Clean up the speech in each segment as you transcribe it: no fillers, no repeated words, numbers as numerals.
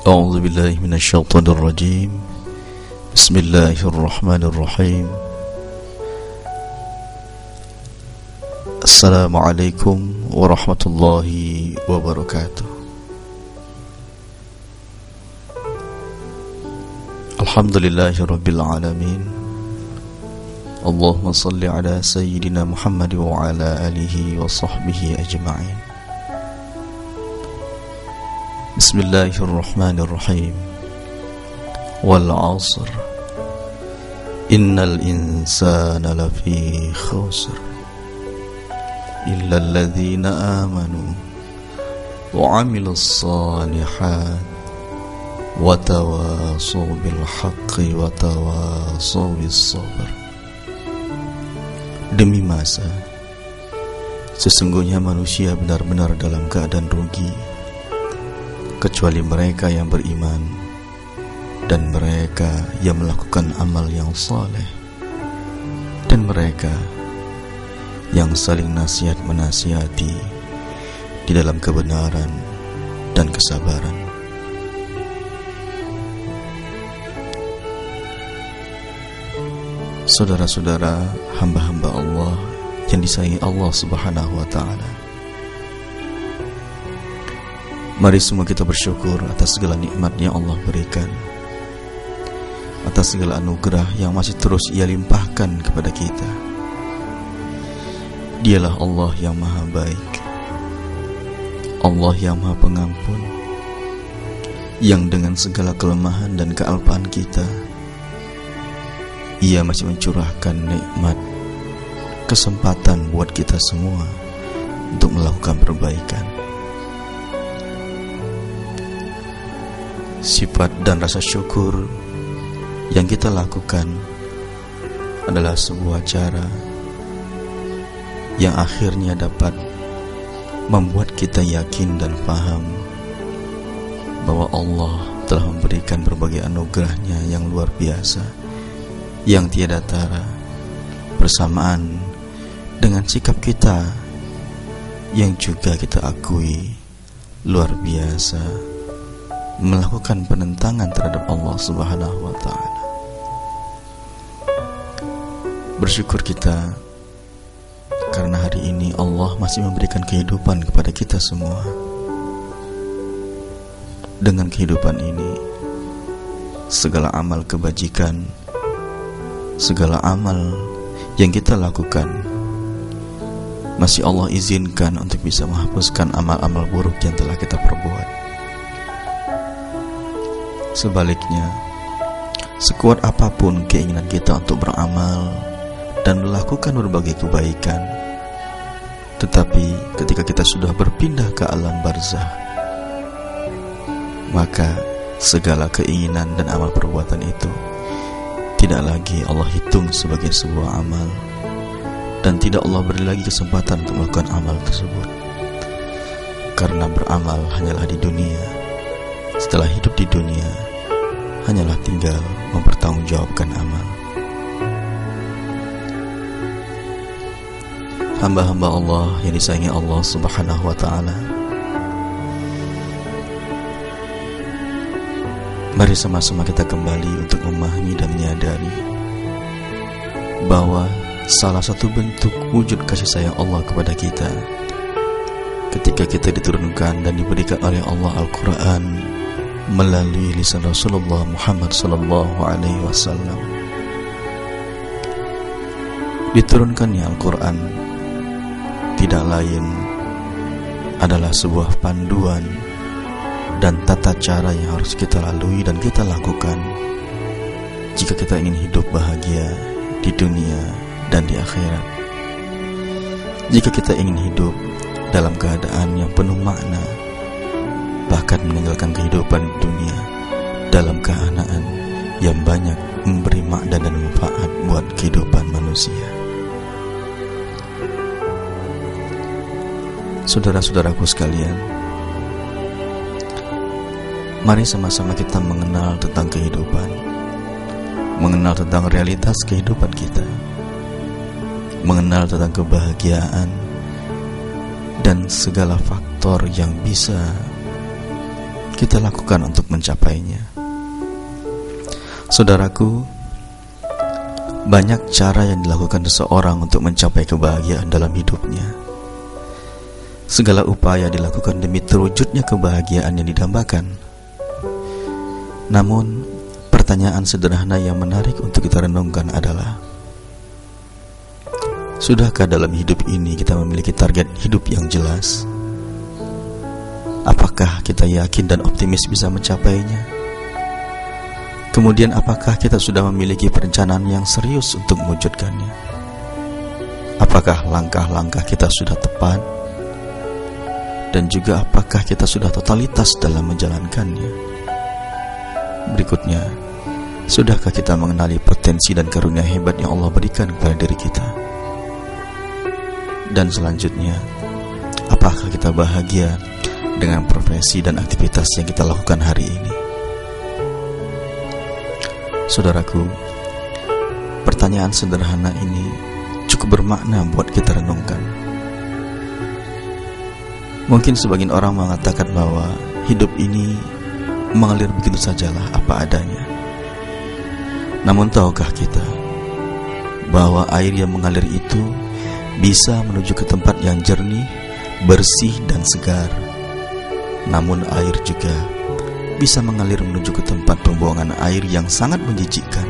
أعوذ بالله من الشيطان الرجيم. بسم الله الرحمن الرحيم. السلام عليكم ورحمة الله وبركاته. الحمد لله رب العالمين. اللهم صل على سيدنا محمد وعلى آله وصحبه أجمعين. بسم الله الرحمن الرحيم. والعصر إن الإنسان لفي خسر إلا الذين آمنوا وعملوا الصالحات وتواصوا بالحق وتواصوا بالصبر. Demi masa, sesungguhnya manusia benar-benar dalam keadaan rugi, kecuali mereka yang beriman dan mereka yang melakukan amal yang saleh, dan mereka yang saling nasihat menasihati di dalam kebenaran dan kesabaran. Saudara-saudara, hamba-hamba Allah yang disayangi Allah Subhanahu wa ta'ala, mari semua kita bersyukur atas segala nikmat yang Allah berikan, atas segala anugerah yang masih terus Ia limpahkan kepada kita. Dialah Allah yang maha baik, Allah yang maha pengampun, yang dengan segala kelemahan dan kealpaan kita, Ia masih mencurahkan nikmat, kesempatan buat kita semua untuk melakukan perbaikan. Sifat dan rasa syukur yang kita lakukan adalah sebuah cara yang akhirnya dapat membuat kita yakin dan paham bahwa Allah telah memberikan berbagai anugerahnya yang luar biasa, yang tiada tara, bersamaan dengan sikap kita yang juga kita akui luar biasa, melakukan penentangan terhadap Allah Subhanahu wa ta'ala. Bersyukur kita karena hari ini Allah masih memberikan kehidupan kepada kita semua. Dengan kehidupan ini, segala amal kebajikan, segala amal yang kita lakukan masih Allah izinkan untuk bisa menghapuskan amal-amal buruk yang telah kita perbuat. Sebaliknya, sekuat apapun keinginan kita untuk beramal dan melakukan berbagai kebaikan, tetapi ketika kita sudah berpindah ke alam barzah, maka segala keinginan dan amal perbuatan itu tidak lagi Allah hitung sebagai sebuah amal, dan tidak Allah beri lagi kesempatan untuk melakukan amal tersebut. Karena beramal hanyalah di dunia, setelah hidup di dunia hanyalah tinggal mempertanggungjawabkan amal. Hamba-hamba Allah yang disayangi Allah Subhanahu wa ta'ala, mari sama-sama kita kembali untuk memahami dan menyadari bahwa salah satu bentuk wujud kasih sayang Allah kepada kita ketika kita diturunkan dan diberikan oleh Allah Al-Quran melalui lisan Rasulullah Muhammad sallallahu alaihi wasallam. Diturunkannya Al-Quran tidak lain adalah sebuah panduan dan tata cara yang harus kita lalui dan kita lakukan jika kita ingin hidup bahagia di dunia dan di akhirat. Jika kita ingin hidup dalam keadaan yang penuh makna, bahkan meninggalkan kehidupan di dunia dalam kehanaan yang banyak memberi makna dan manfaat buat kehidupan manusia. Saudara-saudaraku sekalian, mari sama-sama kita mengenal tentang kehidupan, mengenal tentang realitas kehidupan kita, mengenal tentang kebahagiaan dan segala faktor yang bisa kita lakukan untuk mencapainya. Saudaraku, banyak cara yang dilakukan seseorang untuk mencapai kebahagiaan dalam hidupnya. Segala upaya dilakukan demi terwujudnya kebahagiaan yang didambakan. Namun, pertanyaan sederhana yang menarik untuk kita renungkan adalah, sudahkah dalam hidup ini kita memiliki target hidup yang jelas? Apakah kita yakin dan optimis bisa mencapainya? Kemudian apakah kita sudah memiliki perencanaan yang serius untuk mewujudkannya? Apakah langkah-langkah kita sudah tepat? Dan juga apakah kita sudah totalitas dalam menjalankannya? Berikutnya, sudahkah kita mengenali potensi dan karunia hebat yang Allah berikan kepada diri kita? Dan selanjutnya, apakah kita bahagia dengan profesi dan aktivitas yang kita lakukan hari ini? Saudaraku, pertanyaan sederhana ini cukup bermakna buat kita renungkan. Mungkin sebagian orang mengatakan bahwa hidup ini mengalir begitu sajalah apa adanya. Namun tahukah kita bahwa air yang mengalir itu bisa menuju ke tempat yang jernih, bersih dan segar. Namun air juga bisa mengalir menuju ke tempat pembuangan air yang sangat menjijikkan,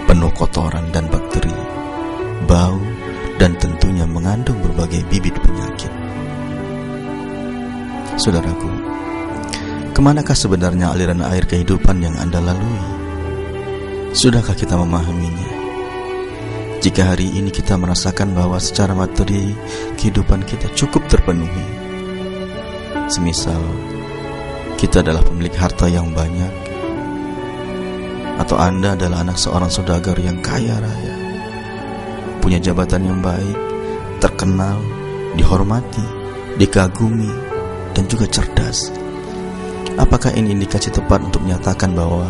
penuh kotoran dan bakteri, bau, dan tentunya mengandung berbagai bibit penyakit. Saudaraku, kemanakah sebenarnya aliran air kehidupan yang Anda lalui? Sudahkah kita memahaminya? Jika hari ini kita merasakan bahwa secara materi kehidupan kita cukup terpenuhi, semisal kita adalah pemilik harta yang banyak, atau Anda adalah anak seorang saudagar yang kaya raya, punya jabatan yang baik, terkenal, dihormati, dikagumi, dan juga cerdas, apakah ini indikasi tepat untuk menyatakan bahwa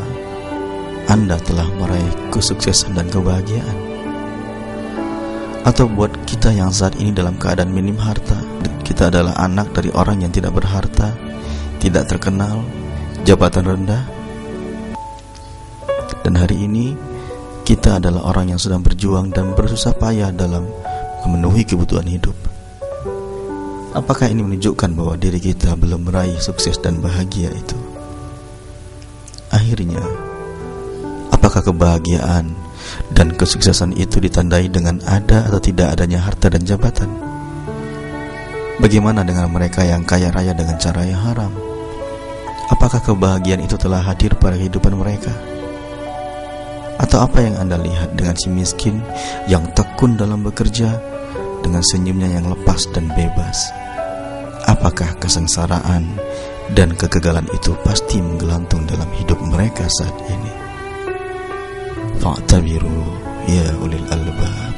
Anda telah meraih kesuksesan dan kebahagiaan? Atau buat kita yang saat ini dalam keadaan minim harta, kita adalah anak dari orang yang tidak berharta, tidak terkenal, jabatan rendah, dan hari ini kita adalah orang yang sedang berjuang dan bersusah payah dalam memenuhi kebutuhan hidup? Apakah ini menunjukkan bahwa diri kita belum meraih sukses dan bahagia itu? Akhirnya, apakah kebahagiaan dan kesuksesan itu ditandai dengan ada atau tidak adanya harta dan jabatan? Bagaimana dengan mereka yang kaya raya dengan cara yang haram? Apakah kebahagiaan itu telah hadir pada kehidupan mereka? Atau apa yang Anda lihat dengan si miskin yang tekun dalam bekerja, dengan senyumnya yang lepas dan bebas? Apakah kesengsaraan dan kegagalan itu pasti menggelantung dalam hidup mereka saat ini? Fa'tabiru ya ulil albab.